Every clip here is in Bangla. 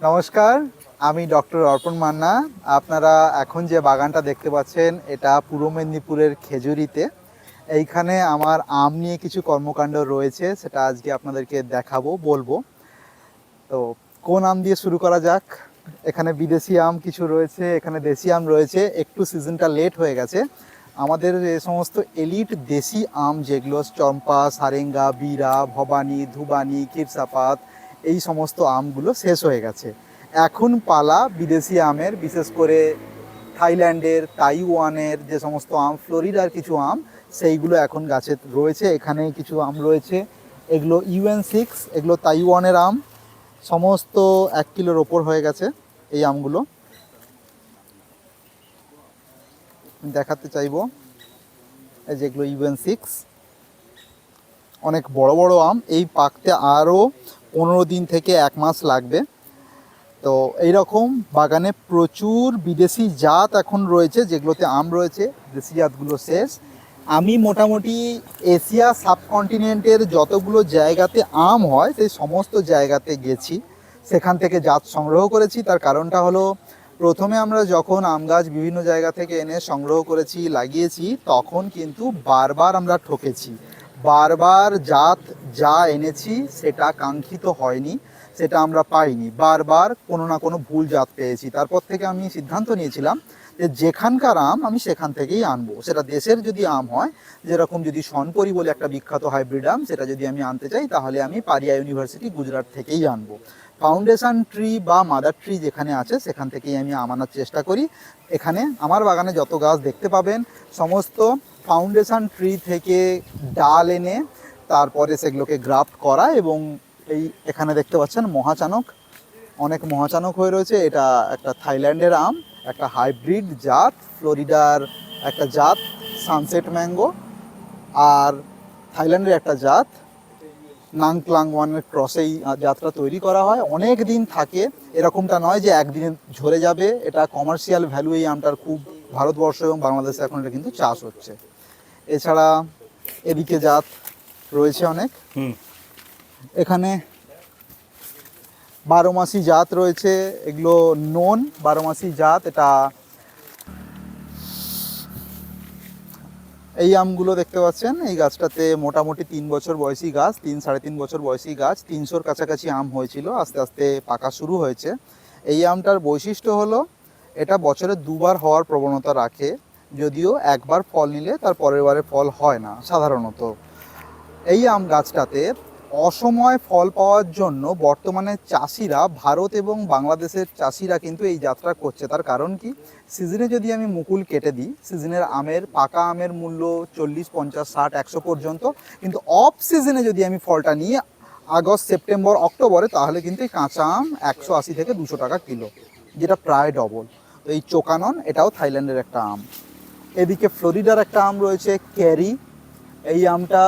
নমস্কার, আমি ডক্টর অর্পণ মান্না। আপনারা এখন যে বাগানটা দেখতে পাচ্ছেন এটা পূর্ব মেদিনীপুরের খেজুরিতে। এইখানে আমার আম নিয়ে কিছু কর্মকাণ্ড রয়েছে, সেটা আজকে আপনাদেরকে দেখাবো, বলবো। তো কোন আম দিয়ে শুরু করা যাক? এখানে বিদেশি আম কিছু রয়েছে, এখানে দেশি আম রয়েছে। একটু সিজনটা লেট হয়ে গেছে। আমাদের যে সমস্ত এলিট দেশি আম, যেগুলো চম্পা, সারেঙ্গা, বিরা, ভবানী, ধুবানী, ক্ষীরসাপাত, এই সমস্ত আমগুলো শেষ হয়ে গেছে। এখন পালা বিদেশি আমের, বিশেষ করে থাইল্যান্ডের, তাইওয়ানের যে সমস্ত আম, ফ্লোরিডার কিছু আম, সেইগুলো এখন গাছে রয়েছে। এখানে কিছু আম রয়েছে, এগুলো UN6, এগুলো তাইওয়ানের আম। সমস্ত 1 কিলোর ওপর হয়ে গেছে এই আমগুলো। দেখাতে চাইবো, এই যেগুলো UN6, অনেক বড় বড় আম। এই পাকতে আরও 15 দিন থেকে 1 মাস লাগবে। তো এইরকম বাগানে প্রচুর বিদেশি জাত এখন রয়েছে, যেগুলোতে আম রয়েছে। দেশি জাতগুলো শেষ। আমি মোটামুটি এশিয়া সাবকন্টিনেন্টের যতগুলো জায়গাতে আম হয় সেই সমস্ত জায়গাতে গেছি, সেখান থেকে জাত সংগ্রহ করেছি। তার কারণটা হলো, প্রথমে আমরা যখন আম গাছ বিভিন্ন জায়গা থেকে এনে সংগ্রহ করেছি, লাগিয়েছি, তখন কিন্তু বারবার আমরা ঠকেছি। বারবার জাত যা এনেছি সেটা কাঙ্ক্ষিত হয়নি, সেটা আমরা পাইনি। বারবার কোনো না কোনো ভুল জাত পেয়েছি। তারপর থেকে আমি সিদ্ধান্ত নিয়েছিলাম যে যেখানকার আম আমি সেখান থেকেই আনবো। সেটা দেশের যদি আম হয়, যেরকম যদি সনপরি বলে একটা বিখ্যাত হাইব্রিড আম, সেটা যদি আমি আনতে চাই তাহলে আমি পারিয়া ইউনিভার্সিটি, গুজরাট থেকেই আনবো। ফাউন্ডেশন ট্রি বা মাদার ট্রি যেখানে আছে সেখান থেকেই আমি আম আনার চেষ্টা করি। এখানে আমার বাগানে যত গাছ দেখতে পাবেন, সমস্ত ফাউন্ডেশন ট্রি থেকে ডাল এনে তারপরে সেগুলোকে গ্রাফট করা। এবং এই এখানে দেখতে পাচ্ছেন মহাচানক, অনেক মহাচানক হয়ে রয়েছে। এটা একটা থাইল্যান্ডের আম, একটা হাইব্রিড জাত, ফ্লোরিডার একটা জাত সানসেট ম্যাঙ্গো, আর থাইল্যান্ডের একটা জাত নাংক্লাং ওয়ানের ক্রসেই জাতটা তৈরি করা হয়। অনেক দিন থাকে, এরকমটা নয় যে একদিনে ঝরে যাবে। এটা কমার্শিয়াল ভ্যালু এই আমটার খুব, ভারতবর্ষ এবং বাংলাদেশে এখন এটা কিন্তু চাষ হচ্ছে। এছাড়া এদিকে জাত রয়েছে অনেক। এখানে 12 মাসি জাত রয়েছে, এগুলো নন 12 মাসি জাত। এটা এই আমগুলো দেখতে পাচ্ছেন, এই গাছটাতে মোটামুটি 3 বছর বয়সী গাছ, 3-3.5 বছর বয়সী গাছ, 300-র কাছাকাছি আম হয়েছিল, আস্তে আস্তে পাকা শুরু হয়েছে। এই আমটার বৈশিষ্ট্য হলো এটা বছরে 2বার হওয়ার প্রবণতা রাখে, যদিও একবার ফল নিলে তার পরের বারে ফল হয় না সাধারণত। এই আম গাছটাতে অসময় ফল পাওয়ার জন্য বর্তমানে চাষিরা, ভারত এবং বাংলাদেশের চাষিরা কিন্তু এই যাত্রা করছে। তার কারণ কি, সিজনে যদি আমি মুকুল কেটে দিই, সিজনের আমের, পাকা আমের মূল্য 40, 50, 60, 100 পর্যন্ত। কিন্তু অফ সিজনে যদি আমি ফলটা নিই আগস্ট, সেপ্টেম্বর, অক্টোবরে, তাহলে কিন্তু এই কাঁচা আম 180 থেকে 200 টাকা কিলো, যেটা প্রায় ডবল। তো এই চোকানন, এটাও থাইল্যান্ডের একটা আম। এদিকে ফ্লোরিডার একটা আম রয়েছে, ক্যারি। এই আমটা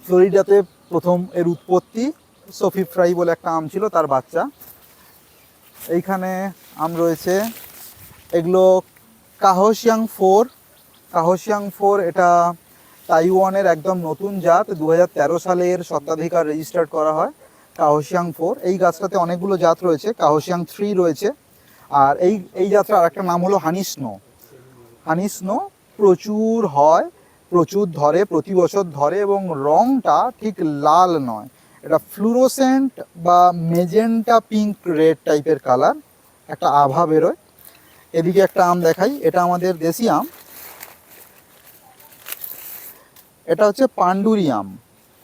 ফ্লোরিডাতে প্রথম এর উৎপত্তি। সফি ফ্রাই বলে একটা আম ছিল, তার বাচ্চা। এইখানে আম রয়েছে, এগুলো কাহশিয়াং 4। কাহশিয়াং 4 এটা তাইওয়ানের একদম নতুন জাত, 2013 সালের স্বত্বাধিকার রেজিস্টার করা হয় কাহশিয়াং 4। এই গাছটাতে অনেকগুলো জাত রয়েছে, কাহশিয়াং 3 রয়েছে। আর এই জাতটার আরেকটা নাম হলো হানি স্নো। হানি স্নো প্রচুর হয়, প্রচুর ধরে, প্রতি বছর ধরে, এবং রঙটা ঠিক লাল নয়, এটা ফ্লুরোসেন্ট বা মেজেন্টা পিঙ্ক রেড টাইপের কালার, একটা আভা বেরোয়। এদিকে একটা আম দেখাই, এটা আমাদের দেশি আম, এটা হচ্ছে পান্ডুরি আম।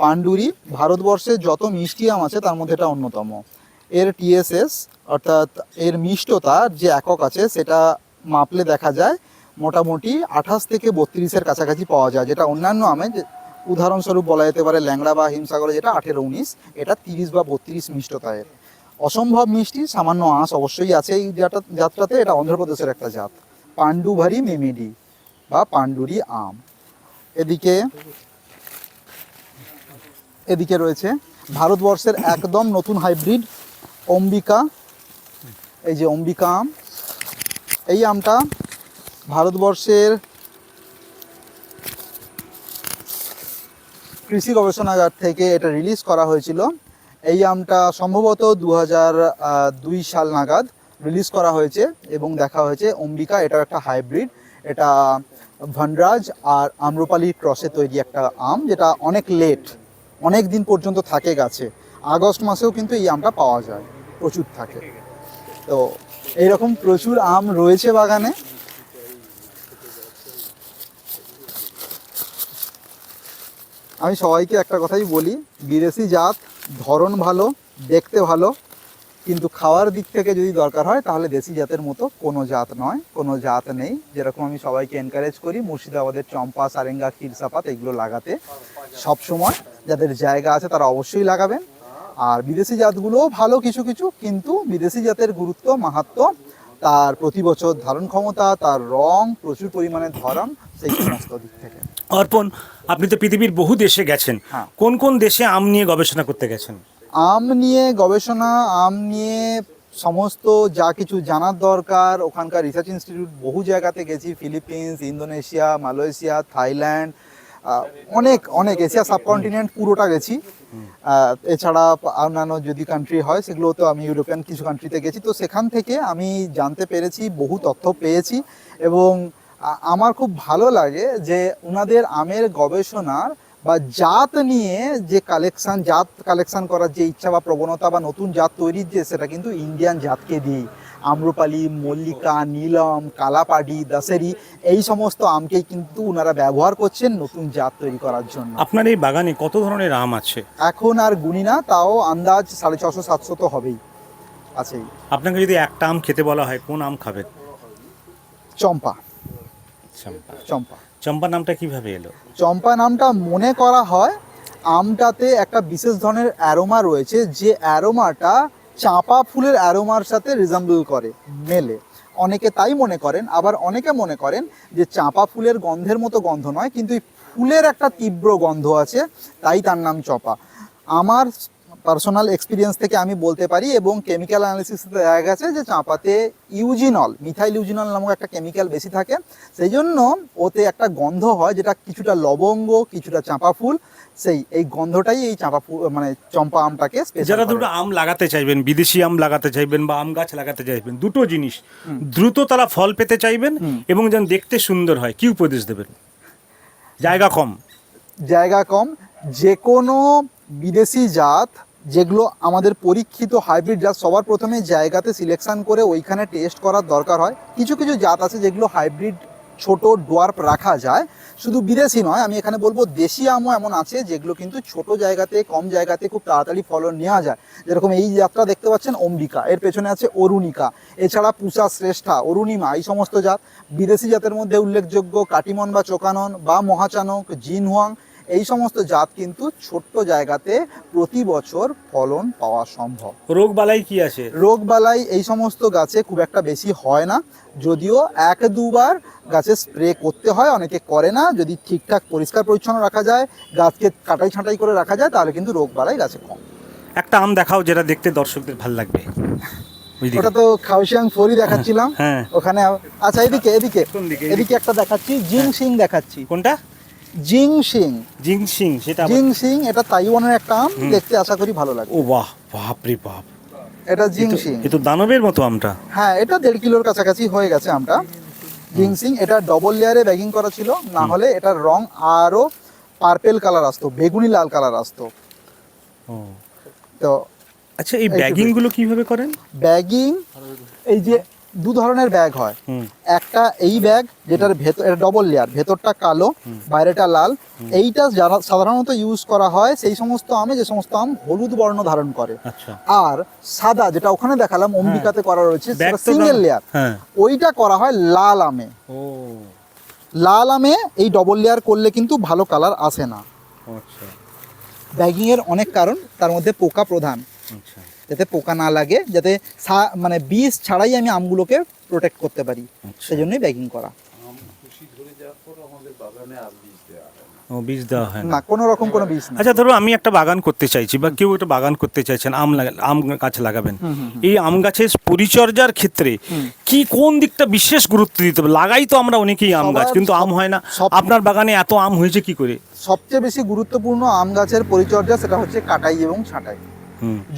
পান্ডুরি ভারতবর্ষে যত মিষ্টি আম আছে তার মধ্যে এটা অন্যতম। এর TSS অর্থাৎ এর মিষ্টতার যে একক আছে সেটা মাপলে দেখা যায় মোটামুটি 28 থেকে 32-এর কাছাকাছি পাওয়া যায়, যেটা অন্যান্য আমে, উদাহরণস্বরূপ বলা যেতে পারে ল্যাংড়া বা হিমসাগরে যেটা 18-19, এটা 30 বা 32 মিষ্টতা এর। অসম্ভব মিষ্টি, সামান্য আঁশ অবশ্যই আছে এই জাতটাতে। এটা অন্ধ্রপ্রদেশের একটা জাত, পান্ডুভারি মেমেডি বা পান্ডুরি আম। এদিকে এদিকে রয়েছে ভারতবর্ষের একদম নতুন হাইব্রিড অম্বিকা। এই যে অম্বিকা আম, এই আমটা ভারতবর্ষের কৃষি গবেষণাগার থেকে এটা রিলিজ করা হয়েছিল। এই আমটা সম্ভবত 2002 সাল নাগাদ রিলিজ করা হয়েছে এবং দেখা হয়েছে অম্বিকা। এটাও একটা হাইব্রিড, এটা ভানরাজ আর আম্রপালির ক্রসে তৈরি একটা আম, যেটা অনেক লেট, অনেক দিন পর্যন্ত থাকে গাছে। আগস্ট মাসেও কিন্তু এই আমটা পাওয়া যায়, প্রচুর থাকে। তো এইরকম প্রচুর আম রয়েছে বাগানে। আমি সবাইকে একটা কথাই বলি, বিদেশি জাত ধরন ভালো, দেখতে ভালো, কিন্তু খাওয়ার দিক থেকে যদি দরকার হয় তাহলে দেশি জাতের মতো কোনো জাত নয়, কোনো জাত নেই। যেরকম আমি সবাইকে এনকারেজ করি মুর্শিদাবাদের চম্পা, সারেঙ্গা, ক্ষীরসাপাত এগুলো লাগাতে সব সময়। যাদের জায়গা আছে তারা অবশ্যই লাগাবেন। আর বিদেশি জাতগুলোও ভালো কিছু কিছু, কিন্তু বিদেশি জাতের গুরুত্ব, মাহাত্ম্য, তার প্রতি বছর ধারণ ক্ষমতা, তার রং, প্রচুর পরিমাণে ধরন, সেই সমস্ত দিক থেকে। অর্পণ, আপনি তো পৃথিবীর বহু দেশে গেছেন, হ্যাঁ। কোন কোন দেশে আম নিয়ে গবেষণা করতে গেছেন? আম নিয়ে গবেষণা, আম নিয়ে সমস্ত যা কিছু জানার দরকার, ওখানকার রিসার্চ ইনস্টিটিউট বহু জায়গাতে গেছি। ফিলিপিন্স, ইন্দোনেশিয়া, মালয়েশিয়া, থাইল্যান্ড, অনেক অনেক এশিয়া সাবকন্টিনেন্ট পুরোটা গেছি। এছাড়া অন্যান্য যদি কান্ট্রি হয় সেগুলো তো আমি ইউরোপিয়ান কিছু কান্ট্রিতে গেছি। তো সেখান থেকে আমি জানতে পেরেছি, বহু তথ্য পেয়েছি এবং আমার খুব ভালো লাগে যে ওনাদের আমের গবেষণার বা জাত নিয়ে যে জাত কালেকশন করার যে ইচ্ছা বা প্রবণতা বা নতুন জাত তৈরির যে, সেটা কিন্তু ইন্ডিয়ান জাতকে দিয়েই। আম্রপালি, মল্লিকা, নীলম, কালাপাডি, দাসেরি, এই সমস্ত আমকেই কিন্তু ওনারা ব্যবহার করছেন নতুন জাত তৈরি করার জন্য। আপনার এই বাগানে কত ধরনের আম আছে? এখন আর গুনি না, তাও আন্দাজ 650-700 তো হবেই, আছেই। আপনাকে যদি একটা আম খেতে বলা হয়, কোন আম খাবেন? চম্পা। চম্পা। চম্পা। চম্পা নামটা কিভাবে এলো? চম্পা নামটা মনে করা হয় আমটাতে একটা বিশেষ ধরনের অ্যারোমা রয়েছে, যে অ্যারোমাটা চাঁপা ফুলের অ্যারোমার সাথে রিজেম্বল করে, মেলে। অনেকে তাই মনে করেন, আবার অনেকে মনে করেন যে চাঁপা ফুলের গন্ধের মতো গন্ধ নয়, কিন্তু এই ফুলের একটা তীব্র গন্ধ আছে, তাই তার নাম চম্পা। আমার পার্সোনাল এক্সপিরিয়েন্স থেকে আমি বলতে পারি, এবং কেমিক্যাল অ্যানালিসিসে দেখা গেছে যে চাঁপাতে ইউজিনল, মিথাইল ইউজিনল নামক একটা কেমিক্যাল বেশি থাকে, সেই জন্য ওতে একটা গন্ধ হয় যেটা কিছুটা লবঙ্গ, কিছুটা চাঁপা ফুল। এই গন্ধটাই এই চাঁপা ফুল মানে চম্পা আমটাকে স্পেশাল যারা করে। দুটো আম লাগাতে চাইবেন, বিদেশি আম লাগাতে চাইবেন বা আম গাছ লাগাতে চাইবেন, দুটো জিনিস দ্রুত তারা ফল পেতে চাইবেন এবং যেন দেখতে সুন্দর হয়, কি উপদেশ দেবেন? জায়গা কম। জায়গা কম, যে কোনো বিদেশি জাত যেগুলো আমাদের পরীক্ষিত হাইব্রিড জাত, সবার প্রথমে জায়গাতে সিলেকশন করে ওইখানে টেস্ট করার দরকার হয়। কিছু কিছু জাত আছে যেগুলো হাইব্রিড ছোট ডোয়ার্প রাখা যায়, শুধু বিদেশি নয়, আমি এখানে বলবো দেশি আমও এমন আছে যেগুলো কিন্তু ছোট জায়গাতে, কম জায়গাতে খুব তাড়াতাড়ি ফলন নেওয়া যায়। যেরকম এই জাতটা দেখতে পাচ্ছেন অম্বিকা, এর পেছনে আছে অরুণিকা, এছাড়া পুষা শ্রেষ্ঠা, অরুণিমা, এই সমস্ত জাত। বিদেশি জাতের মধ্যে উল্লেখযোগ্য কাটিমন বা চোকানন বা মহাচানক, জিনহুয়াং, এই সমস্ত জাত কিন্তু ছোট্ট জায়গাতে প্রতি বছর ফলন পাওয়া সম্ভব। রোগ বালাই কি আছে? রোগবালাই এই সমস্ত গাছে খুব একটা বেশি হয় না, যদিও 1-2 বার গাছে স্প্রে করতে হয়, অনেকে করে না। যদি ঠিকঠাক পরিষ্কার পরিচ্ছন্ন রাখা যায়, গাছকে কাটাই ছাঁটাই করে রাখা যায়, তাহলে কিন্তু রোগবালাই গাছে কম। একটা আম দেখাও যেটা দেখতে দর্শকদের ভালো লাগবে। ওটা তো খাওশিয়াং ফরি দেখাচ্ছিলাম। হ্যাঁ। ওখানে আচ্ছা, এদিকে এদিকে কোন দিকে? এদিকে একটা দেখাচ্ছি, জিংসিং দেখাচ্ছি। কোনটা? জিংসিং। জিংসিং, সেটা জিংসিং, এটা তাইওয়ানের একটা আম, দেখতে আশা করি ভালো লাগবে। ও বাহ, বাপ রে বাপ, এটা জিংসিং। এ তো দানবের মতো আমটা। হ্যাঁ, এটা 1.5 কিলোর কাছাকাছি হয়ে গেছে আমটা। জিংসিং, এটা ডবল লেয়ারে ব্যাগিং করা ছিল, না হলে এটার রং আরো পার্পেল কালার আসতো, বেগুনি লাল কালার আসতো। ও তো আচ্ছা, এই ব্যাগিং গুলো কিভাবে করেন? ব্যাগিং, এই যে 2 ধরনের ব্যাগ হয়। একটা এই ব্যাগ যেটার ভেতর, এটা ডবল লেয়ার, ভেতরটা কালো, বাইরেটা লাল। এইটা যারা সাধারণত ইউজ করা হয় সেই সমস্ত আমে, যে সমস্ত আম হলুদ বর্ণ ধারণ করে। আচ্ছা। আর সাদা, যেটা ওখানে দেখালাম অম্বিকাতে করা রয়েছে, সেটা ব্যাগ তো সিঙ্গেল লেয়ার, হ্যাঁ। ওইটা করা হয় লাল আমে। ও লাল আমে এই ডবল লেয়ার করলে কিন্তু ভালো কালার আসে না। আচ্ছা ব্যাগিং এর অনেক কারণ, তার মধ্যে পোকা প্রধান, আচ্ছা। যাতে পোকা না লাগে, যাতে মানে বীজ ছাড়াই আমি আমগুলোকে প্রোটেক্ট করতে পারি, সেই জন্যই ব্যাগিং করা। ও বীজ দেওয়া হয় না, না? কোনো রকম কোনো বীজ না। আচ্ছা, ধরো আমি একটা বাগান করতে চাইছি বা কেউ একটা বাগান করতে চাইছেন, আম গাছ লাগাবেন, এই আম গাছের পরিচর্যার ক্ষেত্রে কি কোন দিকটা বিশেষ গুরুত্ব দিতে হবে? লাগাই তো আমরা অনেকেই আম গাছ, কিন্তু আম হয় না। আপনার বাগানে এত আম হয়েছে কি করে? সবচেয়ে বেশি গুরুত্বপূর্ণ আম গাছের পরিচর্যা, সেটা হচ্ছে কাটাই এবং ছাঁটাই।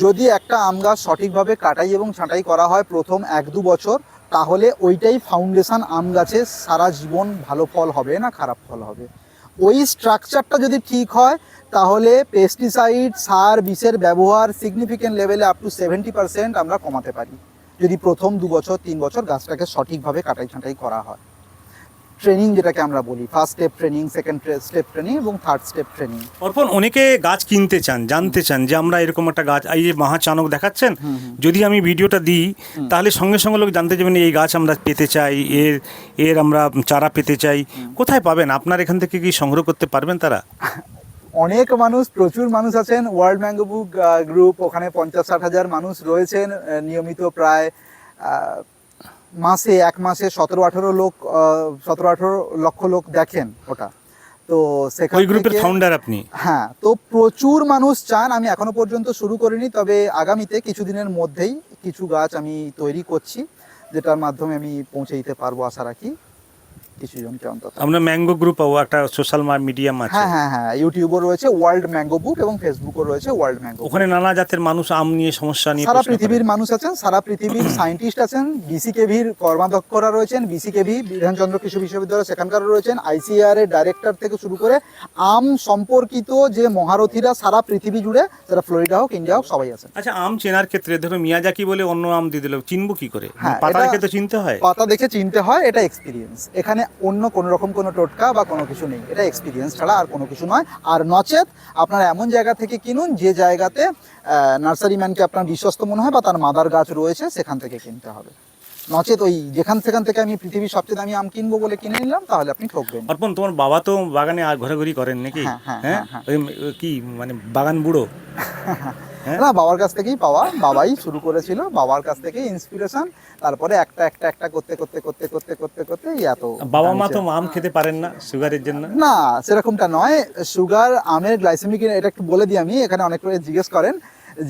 যদি একটা আম গাছ সঠিকভাবে কাটাই এবং ছাঁটাই করা হয় প্রথম 1-2 বছর, তাহলে ওইটাই ফাউন্ডেশন আম গাছের সারা জীবন ভালো ফল হবে না খারাপ ফল হবে। ওই স্ট্রাকচারটা যদি ঠিক হয় তাহলে পেস্টিসাইড সার বিষের ব্যবহার সিগনিফিকেন্ট লেভেলে আপ টু 70% আমরা কমাতে পারি, যদি প্রথম 2 বছর 3 বছর গাছটাকে সঠিকভাবে কাটাই ছাঁটাই করা হয়। ট্রেনিং যেটাকে আমরা বলি, first step training, second step training এবং থার্ড স্টেপ ট্রেনিং। অর্পণ, অনেকে গাছ কিনতে চান, জানতে চান যে আমরা এরকম একটা গাছ, এই যে মহাচানক দেখাচ্ছেন, যদি আমি ভিডিওটা দিই তাহলে সঙ্গে সঙ্গে লোক জানতে যাবেন এই গাছ আমরা পেতে চাই, এর আমরা চারা পেতে চাই, কোথায় পাবেন? আপনার এখান থেকে কি সংগ্রহ করতে পারবেন তারা? অনেক মানুষ, প্রচুর মানুষ আছেন ওয়ার্ল্ড ম্যাঙ্গো বুক গ্রুপ, ওখানে 50-60 হাজার মানুষ রয়েছেন নিয়মিত, প্রায় মাসে 1 মাসে 17-18 লক্ষ লোক দেখেন ওটা। তো সেখান ওই গ্রুপের থেকে ফাউন্ডার আপনি? হ্যাঁ, তো প্রচুর মানুষ চান। আমি এখনো পর্যন্ত শুরু করিনি, তবে আগামীতে কিছুদিনের মধ্যেই কিছু গাছ আমি তৈরি করছি, যেটার মাধ্যমে আমি পৌঁছে দিতে পারবো আশা রাখি কিছু জনকে অন্তত। আমরা ম্যাঙ্গো গ্রুপ ও একটা সোশ্যাল মিডিয়াম আছে। হ্যাঁ, ইউটিউবও রয়েছে ওয়ার্ল্ড ম্যাঙ্গো বুক এবং ফেসবুকও রয়েছে ওয়ার্ল্ড ম্যাঙ্গো। ওখানে নানা জাতের মানুষ আম নিয়ে সমস্যা নিয়ে সারা প্রশ্ন পৃথিবীর করেন। মানুষ আছেন, সারা পৃথিবীর সায়েন্টিস্ট আছেন, বিসিকেভির কর্মাধ্যক্ষরা রয়েছেন, বিসিকেভি বিধানচন্দ্র কৃষি বিশ্ববিদ্যালয় সেখানকার রয়েছেন, আইসিআর এর ডাইরেক্টর থেকে শুরু করে আম সম্পর্কিত যে মহারথীরা সারা পৃথিবী জুড়ে, যারা ফ্লোরিডা হোক ইন্ডিয়া হোক, সবাই আছেন। আচ্ছা, আম চেনার ক্ষেত্রে ধরো মিয়াজাকি বলে অন্য আম দিয়ে দিল, চিনবো কি করে? হ্যাঁ, পাতা এটা- দেখে তো চিনতে হয়। পাতা দেখে চিনতে হয়, এটা এক্সপিরিয়েন্স। এখানে অন্য কোনো রকম কোনো টোটকা বা কোনো কিছু নেই, এটা এক্সপিরিয়েন্স ছাড়া আর কোনো কিছু নয়। আর নচেত আপনারা এমন জায়গা থেকে কিনুন যে জায়গাতে নার্সারি ম্যানকে আপনার বিশ্বস্ত মনে হয় বা তার মাদার গাছ রয়েছে, সেখান থেকে কিনতে হবে। নচেত ওই সেখান থেকে আমি পৃথিবীর সবচেয়ে দামি আম কিনবো বলে কিনে নিলাম, তাহলে আপনি ঠকবেন। অর্পণ, তোমার বাবা তো বাগানে ঘোরাঘুরি করেন নাকি? হ্যাঁ। ওই কি মানে বাগান বুড়ো? হ্যাঁ? না, বাবার কাছ থেকেই পাওয়া, বাবাই শুরু করেছিল, বাবার কাছ থেকেই ইন্সপিরেশন, তারপরে একটা করতে এই এত। বাবা মা তো আম খেতে পারেন না সুগারের জন্য? না, সেরকমটা নয়। সুগার, আমের গ্লাইসেমিক, এটা একটু বলে দিই আমি, এখানে অনেক করে জিজ্ঞেস করেন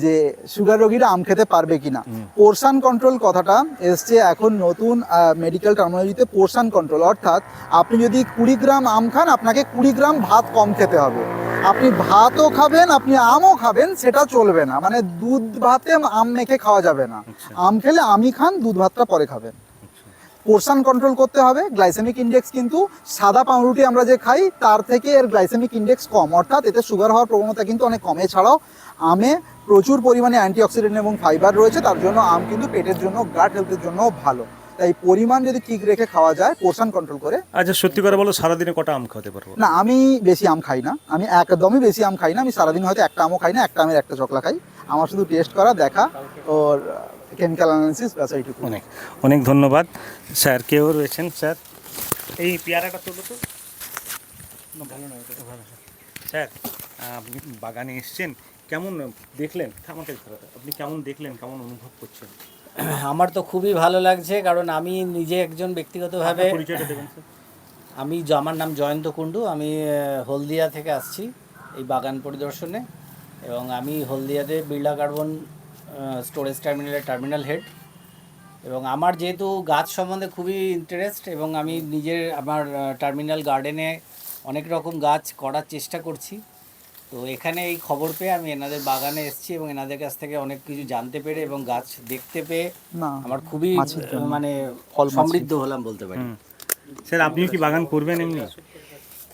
যে সুগার রোগীরা আম খেতে পারবে কিনা। পোরশন কন্ট্রোল কথাটা এসছে এখন নতুন মেডিকেল টার্মিনোলজিতে। পোরশন কন্ট্রোল অর্থাৎ আপনি যদি 20 গ্রাম আম খান, আপনাকে 20 গ্রাম ভাত কম খেতে হবে। আপনি ভাতও খাবেন, আপনি আমও খাবেন, সেটা চলবে না। মানে দুধ ভাতে আম মেখে খাওয়া যাবে না। আম খেলে আমই খান, দুধ ভাতটা পরে খাবেন। পোরশন কন্ট্রোল করতে হবে। গ্লাইসেমিক ইন্ডেক্স কিন্তু সাদা পাউরুটি আমরা যে খাই তার থেকে এর গ্লাইসেমিক ইন্ডেক্স কম, অর্থাৎ এতে সুগার হওয়ার প্রবণতা কিন্তু অনেক কম। এছাড়াও আমে প্রচুর পরিমাণে অ্যান্টিঅক্সিডেন্ট এবং ফাইবার রয়েছে, তার জন্য আম কিন্তু পেটের জন্য, গাট হেলথের জন্য ভালো। তাই পরিমাণ যদি ঠিক রেখে খাওয়া যায়, পোরশন কন্ট্রোল করে। আচ্ছা, সত্যি করে বলো, সারাদিনে কটা আম খেতে পারবো? না, আমি বেশি আম খাই না, আমি একদমই বেশি আম খাই না। আমি সারাদিন হয়তো একটা আমও খাই না, একটা আমের একটা চকলা খাই। আমার শুধু টেস্ট করা, দেখা, ওর কেমিক্যাল অ্যানালিসিস, ব্যাস এইটুকু। অনেক অনেক ধন্যবাদ স্যার। কেউ রয়েছেন স্যার? এই পেয়ারাটা তুলো তো। ভালো না, ভালো স্যার। আপনি বাগানে এসছেন, কেমন দেখলেন? আমাকে আপনি কেমন দেখলেন, কেমন অনুভব করছেন? আমার তো খুবই ভালো লাগছে, কারণ আমি নিজে একজন ব্যক্তিগতভাবে, আপনার পরিচয়টা দেবেন স্যার? আমার নাম জয়ন্ত কুণ্ডু। আমি হলদিয়া থেকে আসছি এই বাগান পরিদর্শনে, এবং আমি হলদিয়াতে বিড়লা কার্বন স্টোরেজ টার্মিনালের টার্মিনাল হেড। এবং আমার যেহেতু গাছ সম্বন্ধে খুবই ইন্টারেস্ট, এবং আমি নিজের আমার টার্মিনাল গার্ডেনে অনেক রকম গাছ করার চেষ্টা করছি। তো এখানে এই খবর পেয়ে আমি এনাদের বাগানে এসেছি এবং এনাদের কাছ থেকে অনেক কিছু জানতে পেরে এবং গাছ দেখতে পেয়ে না, আমার খুবই মাছির জন্য। মানে ফল মাছি। সমৃদ্ধ হলাম বলতে পারি। স্যার, আপনিও কি বাগান করবেন এমনি?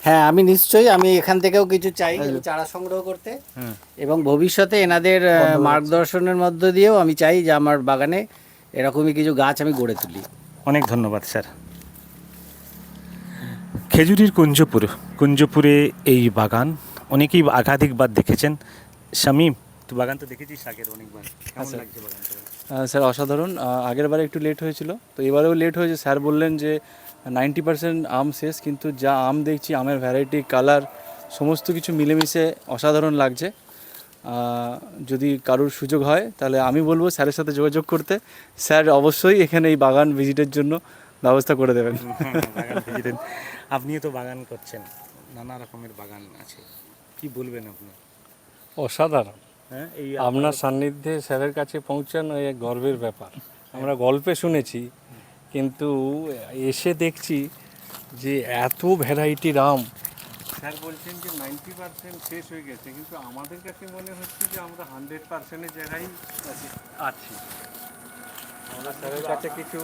হ্যাঁ, আমি নিশ্চয়ই, আমি এখান থেকেও কিছু চাই চারা সংগ্রহ করতে, এবং ভবিষ্যতে এনাদের মার্গদর্শনের মধ্য দিয়েও আমি চাই যে আমার বাগানে এরকমই কিছু গাছ আমি গড়ে তুলি। অনেক ধন্যবাদ স্যার। খেজুরির কুঞ্জপুরে এই বাগান অনেকেই একাধিকবার দেখেছেন। শামীম, তুই বাগান তো দেখেছিস আগের অনেকবার, কেমন লাগছে বাগানটা? স্যার অসাধারণ। আগের বারে একটু লেট হয়েছিল, তো এবারেও লেট হয়েছে। স্যার বললেন যে 90% আম শেষ, কিন্তু যা আম দেখছি, আমের ভ্যারাইটি, কালার, সমস্ত কিছু মিলেমিশে অসাধারণ লাগছে। যদি কারোর সুযোগ হয় তাহলে আমি বলবো স্যারের সাথে যোগাযোগ করতে। স্যার অবশ্যই এখানে এই বাগান ভিজিটের জন্য ব্যবস্থা করে দেবেন। বাগান ভিজিটেন। আপনিও তো বাগান করছেন, নানা রকমের বাগান আছে, কি বলবেন আপনি? অসাধারণ। হ্যাঁ, এই আপনার সান্নিধ্যে স্যারের কাছে পৌঁছানো এক গর্বের ব্যাপার। আমরা গল্পে শুনেছি, কিন্তু এসে দেখছি যে এত ভ্যারাইটির আম, স্যার বলছেন যে 90% শেষ হয়ে গেছে, কিন্তু আমাদের কাছে মনে হচ্ছে যে আমরা 100%-এর জায়গায় আছি। আমরা স্যারের কাছে কিছু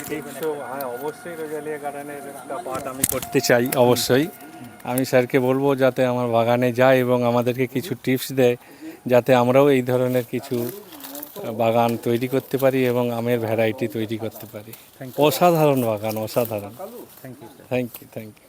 টিপসও, হ্যাঁ অবশ্যই রোজালিয়া গার্ডেনের একটা পার্ট আমি করতে চাই অবশ্যই। আমি স্যারকে বলবো যাতে আমার বাগানে যায় এবং আমাদেরকে কিছু টিপস দেয়, যাতে আমরাও এই ধরনের কিছু বাগান তৈরি করতে পারি এবং আমের ভ্যারাইটি তৈরি করতে পারি। অসাধারণ বাগান, অসাধারণ। Thank you.